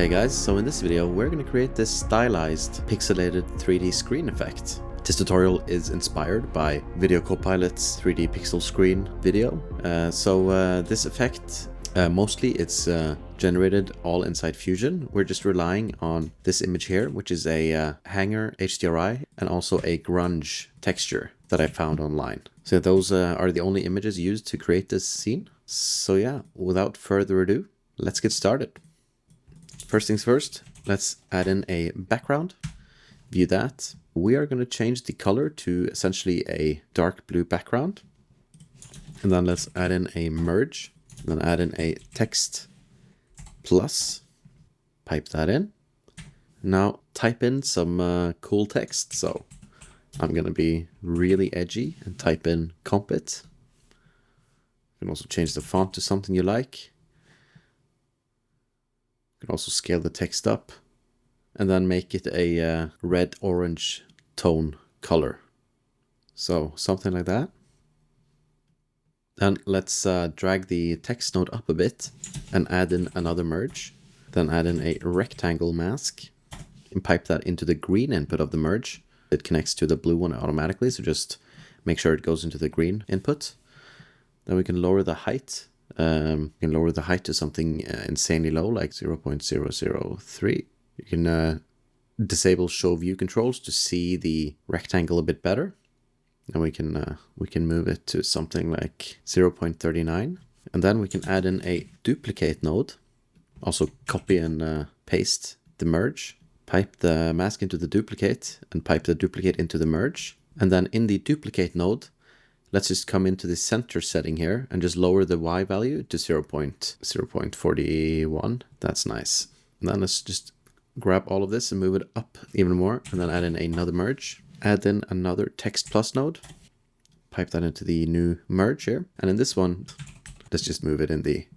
Hey guys, so in this video we're going to create this stylized pixelated 3D screen effect. This tutorial is inspired by Video Copilot's 3D pixel screen video. This effect, mostly it's generated all inside Fusion. We're just relying on this image here, which is a hanger HDRI and also a grunge texture that I found online. So those are the only images used to create this scene. So yeah, without further ado, let's get started. First things first, let's add in a background. View that. We are going to change the color to essentially a dark blue background. And then let's add in a merge. And then add in a text plus. Pipe that in. Now type in some cool text. So I'm going to be really edgy and type in Compit. You can also change the font to something you like. You can also scale the text up and then make it a red-orange tone color. So something like that. Then let's drag the text node up a bit and add in another merge. Then add in a rectangle mask and pipe that into the green input of the merge. It connects to the blue one automatically, so just make sure it goes into the green input. Then we can lower the height. You can lower the height to something insanely low, like 0.003. You can disable show view controls to see the rectangle a bit better. And we can move it to something like 0.39. And then we can add in a duplicate node. Also copy and paste the merge. Pipe the mask into the duplicate and pipe the duplicate into the merge. And then in the duplicate node, let's just come into the center setting here and just lower the Y value to 0.41. That's nice. And then let's just grab all of this and move it up even more. And then add in another merge. Add in another text plus node. Pipe that into the new merge here. And in this one, let's just move it in the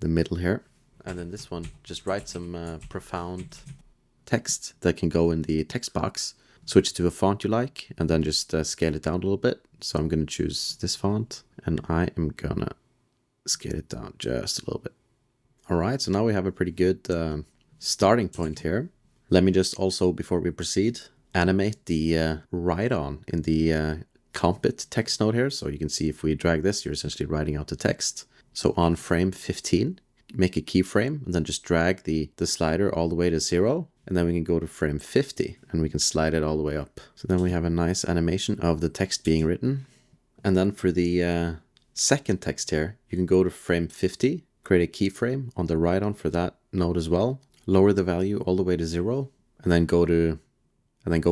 middle here. And in this one, just write some profound text that can go in the text box. Switch to a font you like, and then just scale it down a little bit. So I'm going to choose this font, and I am going to scale it down just a little bit. All right, so now we have a pretty good starting point here. Let me just also, before we proceed, animate the write-on in the Compit text node here. So you can see if we drag this, you're essentially writing out the text. So on frame 15, make a keyframe, and then just drag the slider all the way to 0. And then we can go to frame 50 and we can slide it all the way up. So then we have a nice animation of the text being written. And then for the second text here, you can go to frame 50, create a keyframe on the write-on for that node as well. Lower the value all the way to 0 and then go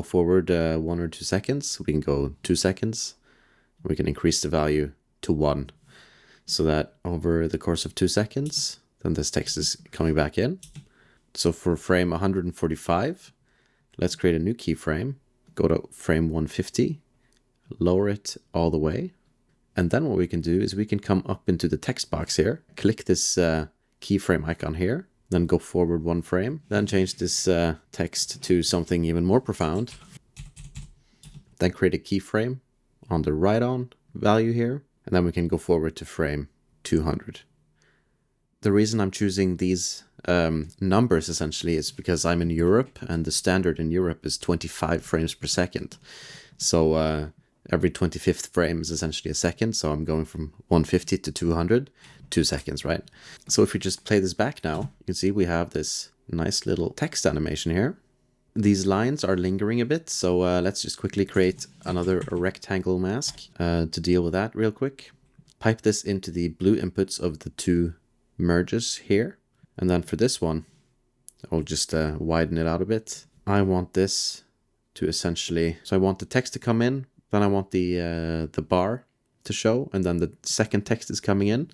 forward 1 or 2 seconds. We can go 2 seconds. We can increase the value to 1 so that over the course of 2 seconds, then this text is coming back in. So for frame 145, let's create a new keyframe, go to frame 150, lower it all the way. And then what we can do is we can come up into the text box here, click this keyframe icon here, then go forward 1 frame, then change this text to something even more profound. Then create a keyframe on the write-on value here, and then we can go forward to frame 200. The reason I'm choosing these numbers essentially is because I'm in Europe and the standard in Europe is 25 frames per second. So every 25th frame is essentially a second. So I'm going from 150 to 200, 2 seconds, right? So if we just play this back now, you can see we have this nice little text animation here. These lines are lingering a bit. So let's just quickly create another rectangle mask to deal with that real quick. Pipe this into the blue inputs of the 2 merges here. And then for this one, I'll just widen it out a bit. I want this to essentially, so I want the text to come in, then I want the bar to show, and then the second text is coming in.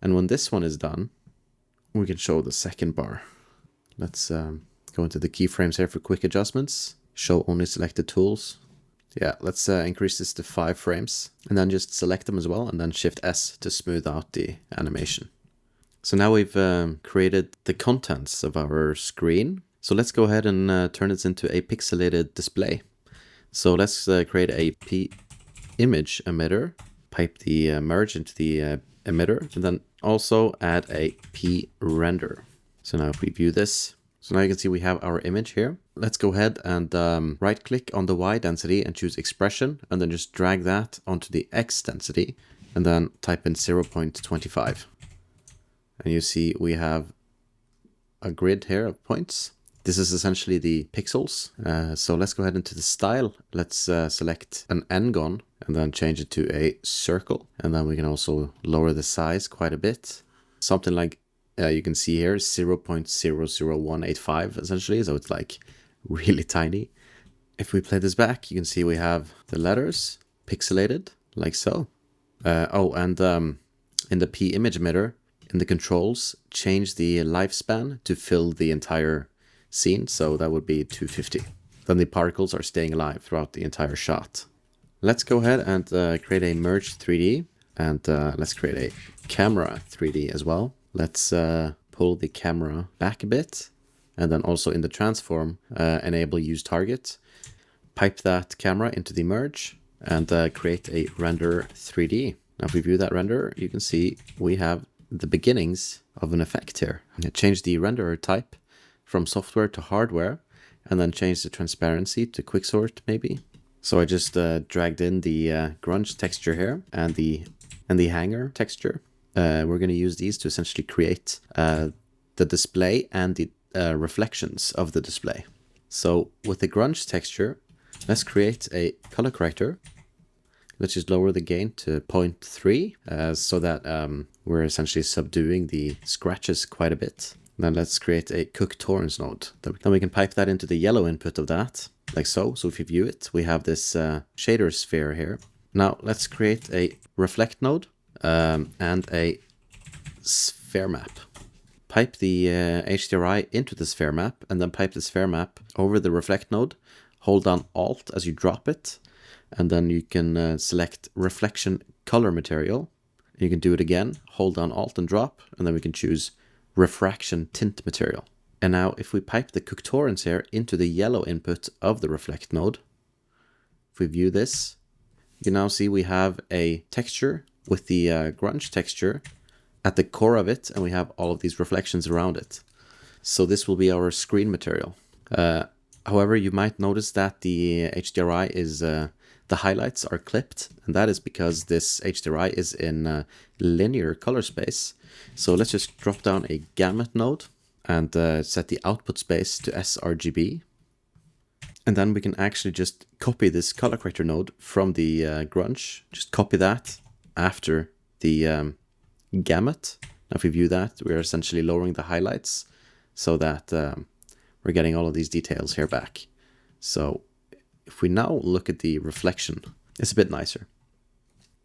And when this one is done, we can show the second bar. Let's go into the keyframes here for quick adjustments. Show only selected tools. Yeah, let's increase this to 5 frames, and then just select them as well, and then Shift S to smooth out the animation. So now we've created the contents of our screen. So let's go ahead and turn this into a pixelated display. So let's create a pImageEmitter, pipe the merge into the emitter, and then also add a pRender. So now if we view this, So now you can see we have our image here. Let's go ahead and right click on the Y density and choose expression, and then just drag that onto the X density and then type in 0.25. And you see we have a grid here of points. This is essentially the pixels. So let's go ahead into the style. Let's select an n-gon and then change it to a circle. And then we can also lower the size quite a bit. Something like you can see here 0.00185 essentially. So it's like really tiny. If we play this back, you can see we have the letters pixelated like so. In the pImageEmitter, in the controls, change the lifespan to fill the entire scene, so that would be 250. Then the particles are staying alive throughout the entire shot. Let's go ahead and create a merge 3D, and let's create a camera 3D as well. Let's pull the camera back a bit, and then also in the transform, enable use target. Pipe that camera into the merge, and create a render 3D. Now if we view that render, you can see we have the beginnings of an effect here. Change the renderer type from software to hardware, and then change the transparency to quicksort maybe. So I just dragged in the grunge texture here and the hanger texture. We're going to use these to essentially create the display and the reflections of the display. So with the grunge texture, let's create a color corrector. Let's just lower the gain to 0.3 so that we're essentially subduing the scratches quite a bit. Then let's create a cook torrents node. Then we can pipe that into the yellow input of that, like so. So if you view it, we have this shader sphere here. Now let's create a reflect node and a sphere map. Pipe the HDRI into the sphere map, and then pipe the sphere map over the reflect node. Hold down Alt as you drop it, and then you can select reflection color material. You can do it again, hold down Alt and drop, and then we can choose refraction tint material. And now if we pipe the cook torrents here into the yellow input of the reflect node, if we view this, you can now see we have a texture with the grunge texture at the core of it, and we have all of these reflections around it. So this will be our screen material. However, you might notice that the HDRI is, the highlights are clipped, and that is because this HDRI is in linear color space. So let's just drop down a gamut node and set the output space to sRGB. And then we can actually just copy this color corrector node from the grunge. Just copy that after the gamut. Now if we view that, we're essentially lowering the highlights so that we're getting all of these details here back. So if we now look at the reflection, it's a bit nicer.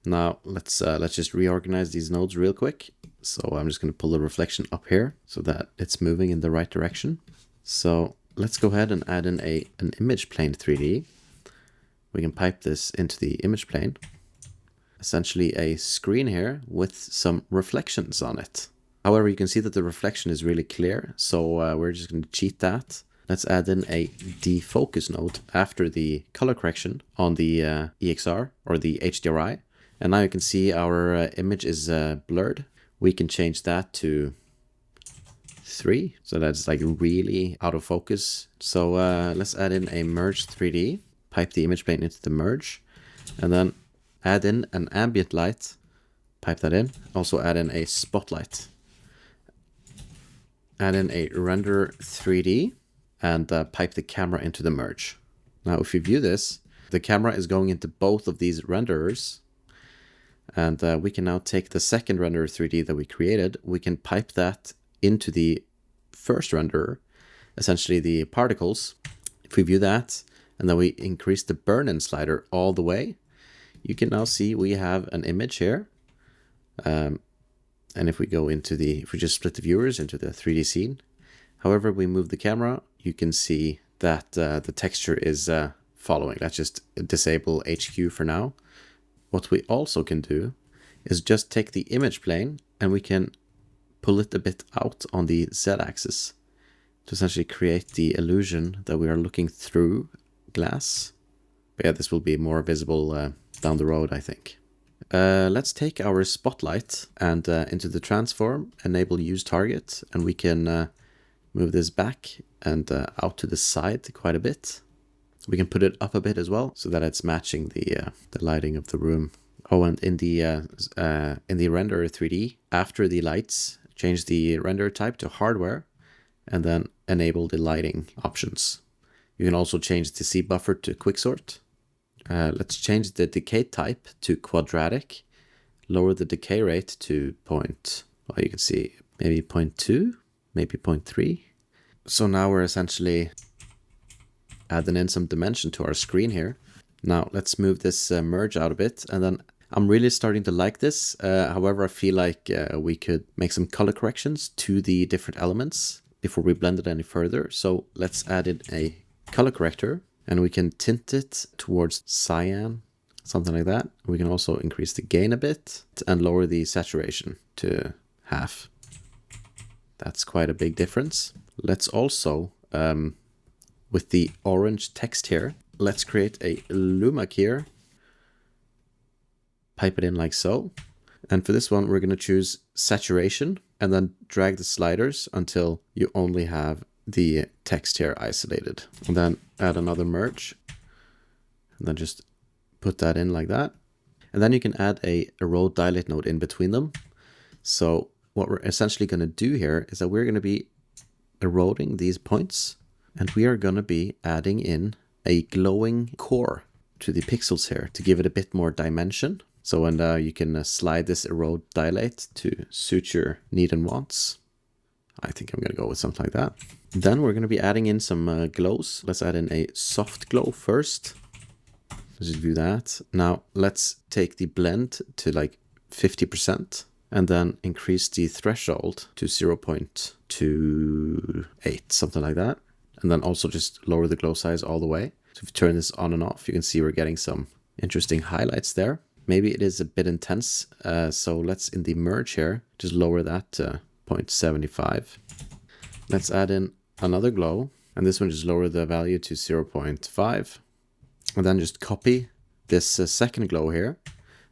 Now let's just reorganize these nodes real quick. So I'm just going to pull the reflection up here so that it's moving in the right direction. So let's go ahead and add in an image plane 3D. We can pipe this into the image plane. Essentially a screen here with some reflections on it. However, you can see that the reflection is really clear, so we're just going to cheat that. Let's add in a defocus node after the color correction on the EXR or the HDRI. And now you can see our image is blurred. We can change that to 3, so that's like really out of focus. So let's add in a merge 3D, pipe the image plane into the merge, and then add in an ambient light, pipe that in. Also add in a spotlight. Add in a render 3D and pipe the camera into the merge. Now if you view this, the camera is going into both of these renderers. And we can now take the second render 3D that we created, we can pipe that into the first renderer, essentially the particles. If we view that, and then we increase the burn-in slider all the way, you can now see we have an image here. And if we go into if we just split the viewers into the 3D scene, however we move the camera, you can see that the texture is following. Let's just disable HQ for now. What we also can do is just take the image plane and we can pull it a bit out on the Z-axis to essentially create the illusion that we are looking through glass. But yeah, this will be more visible down the road, I think. Let's take our spotlight and into the transform, enable use target, and we can move this back and out to the side quite a bit. We can put it up a bit as well so that it's matching the lighting of the room. Oh, and in the render 3D, after the lights, change the render type to hardware and then enable the lighting options. You can also change the C buffer to quicksort. Let's change the decay type to quadratic, lower the decay rate to you can see maybe 0.2, maybe 0.3. So now we're essentially adding in some dimension to our screen here. Now let's move this merge out a bit, and then I'm really starting to like this. However, I feel like we could make some color corrections to the different elements before we blend it any further. So let's add in a color corrector, and we can tint it towards cyan, something like that. We can also increase the gain a bit and lower the saturation to half. That's quite a big difference. Let's also, with the orange text here, let's create a luma here. Pipe it in like so. And for this one, we're going to choose saturation and then drag the sliders until you only have the text here isolated. And then add another merge. And then just put that in like that. And then you can add a erode dilate node in between them. So what we're essentially going to do here is that we're going to be eroding these points, and we are going to be adding in a glowing core to the pixels here to give it a bit more dimension. So when you can slide this erode dilate to suit your need and wants. I think I'm going to go with something like that. Then we're going to be adding in some glows. Let's add in a soft glow first. Let's just do that. Now let's take the blend to like 50%. And then increase the threshold to 0.28, something like that. And then also just lower the glow size all the way. So if you turn this on and off, you can see we're getting some interesting highlights there. Maybe it is a bit intense. So let's, in the merge here, just lower that to 0.75. Let's add in another glow. And this one just lower the value to 0.5. And then just copy this second glow here.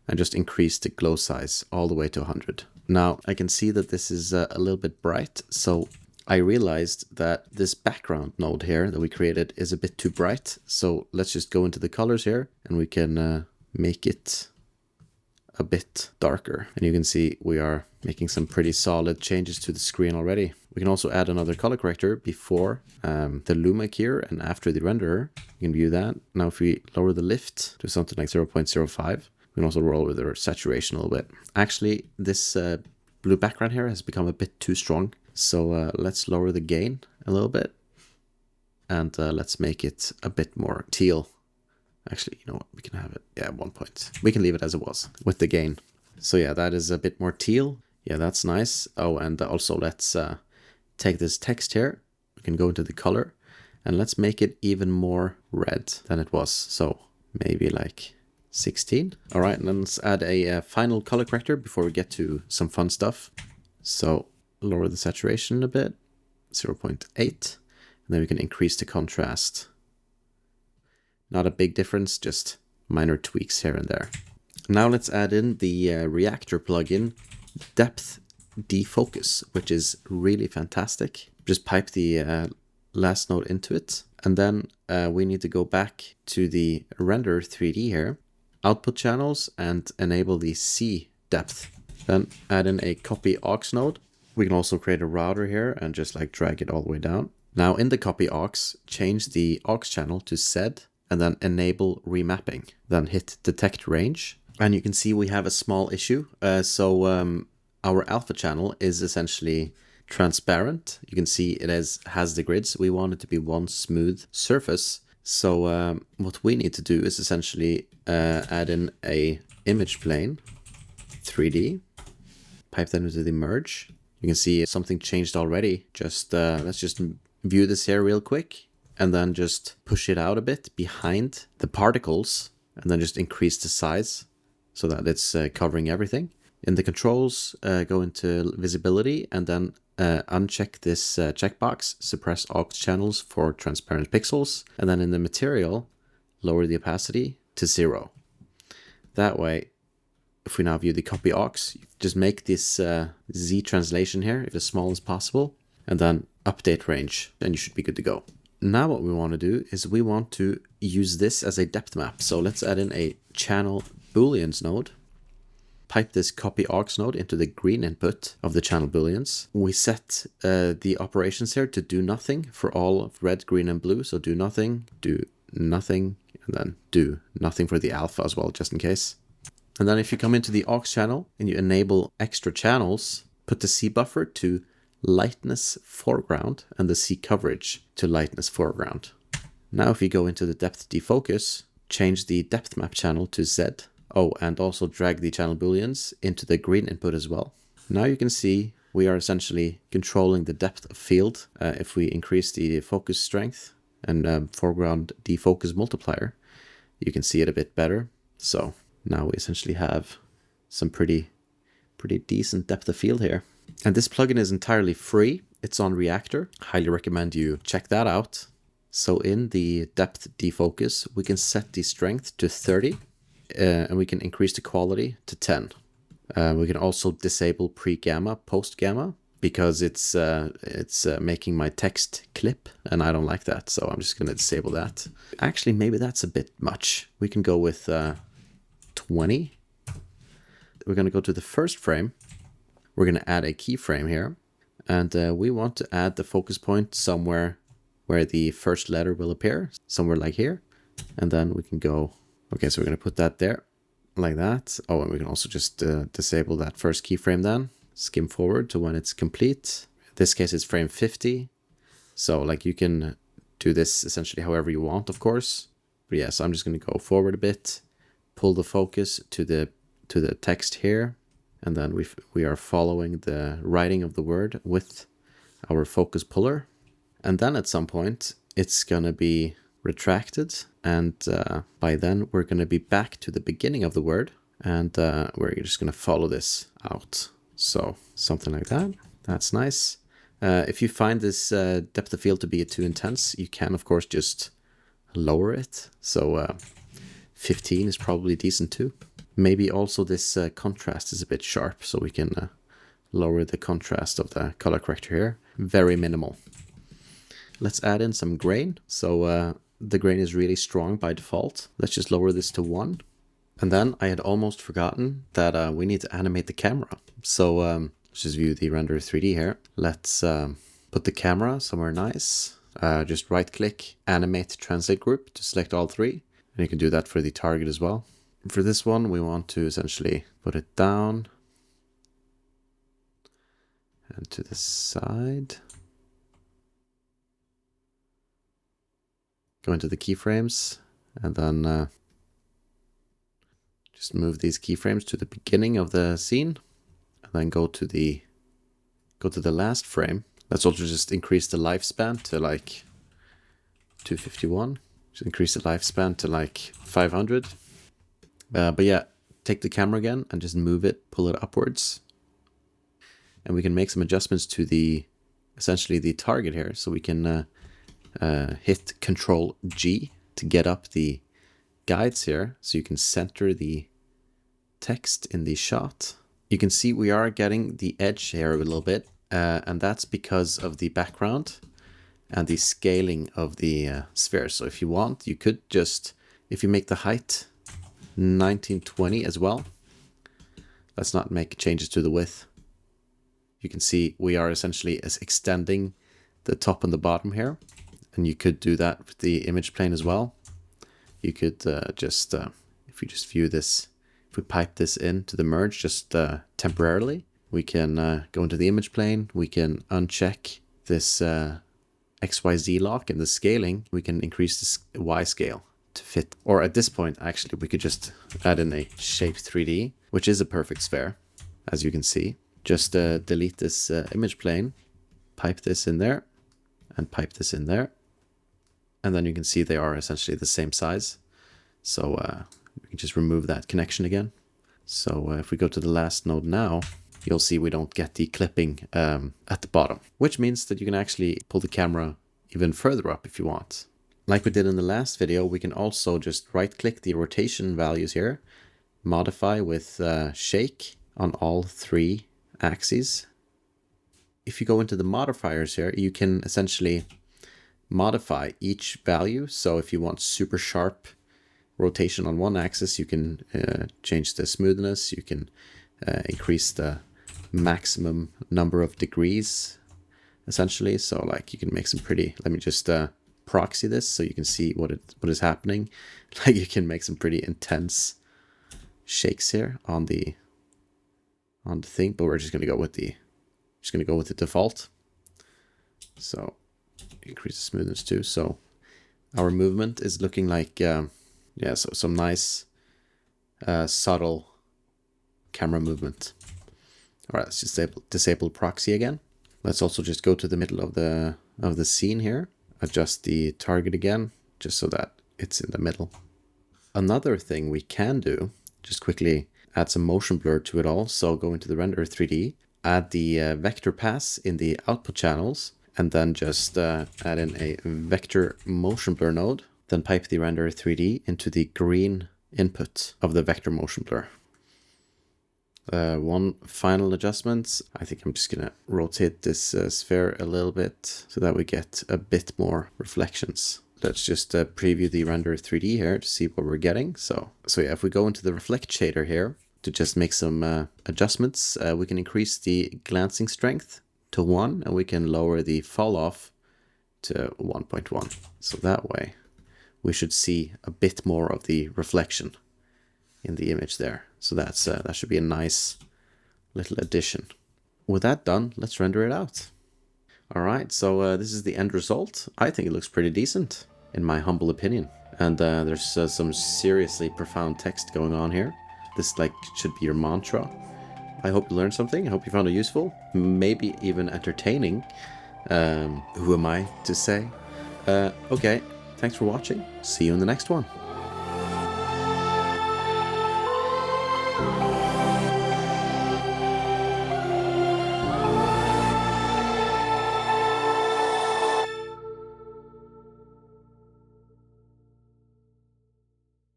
And just increase the glow size all the way to 100. Now I can see that this is a little bit bright, so I realized that this background node here that we created is a bit too bright. So let's just go into the colors here and we can make it a bit darker. And you can see we are making some pretty solid changes to the screen already. We can also add another color corrector before the luma here and after the renderer. You can view that. Now if we lower the lift to something like 0.05, we can also roll with our saturation a little bit. Actually, this blue background here has become a bit too strong. So let's lower the gain a little bit. And let's make it a bit more teal. Actually, you know what? We can have it. Yeah, 1 point. We can leave it as it was with the gain. So yeah, that is a bit more teal. Yeah, that's nice. Oh, and also let's take this text here. We can go into the color. And let's make it even more red than it was. So maybe like 16. All right, and then let's add a final color corrector before we get to some fun stuff. So lower the saturation a bit, 0.8, and then we can increase the contrast. Not a big difference, just minor tweaks here and there. Now let's add in the reactor plugin, DepthDefocus, which is really fantastic. Just pipe the last node into it, and then we need to go back to the render 3D here, output channels, and enable the C depth. Then add in a CopyAux node. We can also create a router here and just like drag it all the way down. Now in the CopyAux, change the aux channel to Z and then enable remapping. Then hit detect range. And you can see we have a small issue. Our alpha channel is essentially transparent. You can see it has the grids. We want it to be one smooth surface. So what we need to do is essentially add in a image plane, 3D, pipe that into the merge. You can see something changed already. Just let's just view this here real quick and then just push it out a bit behind the particles and then just increase the size so that it's covering everything. In the controls, go into visibility and then uncheck this checkbox, suppress aux channels for transparent pixels. And then in the material, lower the opacity to 0. That way, if we now view the CopyAux, just make this Z translation here as small as possible. And then update range, and you should be good to go. Now what we want to do is we want to use this as a depth map. So let's add in a channel booleans node. Pipe this CopyAux node into the green input of the channel booleans. We set the operations here to do nothing for all of red, green, and blue. So do nothing, and then do nothing for the alpha as well, just in case. And then if you come into the aux channel and you enable extra channels, put the C buffer to lightness foreground and the C coverage to lightness foreground. Now if you go into the depth defocus, change the depth map channel to Z. Oh, and also drag the channel booleans into the green input as well. Now you can see we are essentially controlling the depth of field. If we increase the focus strength and foreground defocus multiplier, you can see it a bit better. So now we essentially have some pretty decent depth of field here. And this plugin is entirely free. It's on Reactor. Highly recommend you check that out. So in the depth defocus, we can set the strength to 30 and we can increase the quality to 10. We can also disable pre-gamma, post-gamma, because it's making my text clip and I don't like that. So I'm just going to disable that. Actually, maybe that's a bit much. We can go with 20. We're going to go to the first frame. We're going to add a keyframe here, and we want to add the focus point somewhere where the first letter will appear, somewhere like here. And then we can go, okay, so we're going to put that there, like that. Oh, and we can also just disable that first keyframe then, skim forward to when it's complete. In this case, it's frame 50. So like you can do this essentially however you want, of course. But yeah, so I'm just going to go forward a bit, pull the focus to the text here. And then we are following the writing of the word with our focus puller. And then at some point, it's going to be retracted. And by then, we're going to be back to the beginning of the word. And we're just going to follow this out. So something like that. That's nice. If you find this depth of field to be too intense, you can, of course, just lower it. So 15 is probably decent too. Maybe also this contrast is a bit sharp, so we can lower the contrast of the color corrector here. Very minimal. Let's add in some grain. So the grain is really strong by default. Let's just lower this to 1. And then I had almost forgotten that we need to animate the camera. So let's just view the render 3D here. Let's put the camera somewhere nice. Just right click, animate translate group to select all 3. And you can do that for the target as well. For this one, we want to essentially put it down and to the side. Go into the keyframes and then just move these keyframes to the beginning of the scene, and then go to the last frame. Let's also just increase the lifespan to like 251. Just increase the lifespan to like 500. But yeah, take the camera again and just move it, pull it upwards. And we can make some adjustments to essentially the target here. So we can hit Control G to get up the guides here. So you can center the text in the shot. You can see we are getting the edge here a little bit. And that's because of the background and the scaling of the sphere. So if you want, you could just, if you make the height 1920 as well. Let's not make changes to the width. You can see we are essentially extending the top and the bottom here. And you could do that with the image plane as well. You could if we just view this, if we pipe this into the merge just temporarily, we can go into the image plane. We can uncheck this XYZ lock and the scaling. We can increase the Y scale to fit. Or at this point, actually, we could just add in a shape 3D, which is a perfect sphere, as you can see. Just delete this image plane, pipe this in there, and pipe this in there. And then you can see they are essentially the same size. So we can just remove that connection again. So if we go to the last node now, you'll see we don't get the clipping at the bottom, which means that you can actually pull the camera even further up if you want. Like we did in the last video, we can also just right-click the rotation values here, modify with shake on all 3 axes, if you go into the modifiers here, you can essentially modify each value. So if you want super sharp rotation on one axis, you can change the smoothness, you can increase the maximum number of degrees, essentially. So like you can make some pretty, let me just proxy this so you can see what is happening. Like you can make some pretty intense shakes here on the thing, but we're just gonna go with the default. So increase the smoothness too. So our movement is looking like yeah, so some nice subtle camera movement. All right, let's just disable proxy again. Let's also just go to the middle of the scene here, adjust the target again, just so that it's in the middle. Another thing we can do, just quickly add some motion blur to it all. So go into the render 3D, add the vector pass in the output channels, and then just add in a vector motion blur node, then pipe the render 3D into the green input of the vector motion blur. One final adjustment, I think I'm just gonna rotate this sphere a little bit so that we get a bit more reflections. Let's just preview the render 3D here to see what we're getting. So yeah, if we go into the reflect shader here to just make some adjustments, we can increase the glancing strength to 1, and we can lower the fall off to 1.1. So that way we should see a bit more of the reflection in the image there. So that's that should be a nice little addition. With that done, let's render it out. All right, so this is the end result. I think it looks pretty decent, in my humble opinion. And there's some seriously profound text going on here. This like should be your mantra. I hope you learned something. I hope you found it useful, maybe even entertaining. Who am I to say? Okay, thanks for watching. See you in the next one.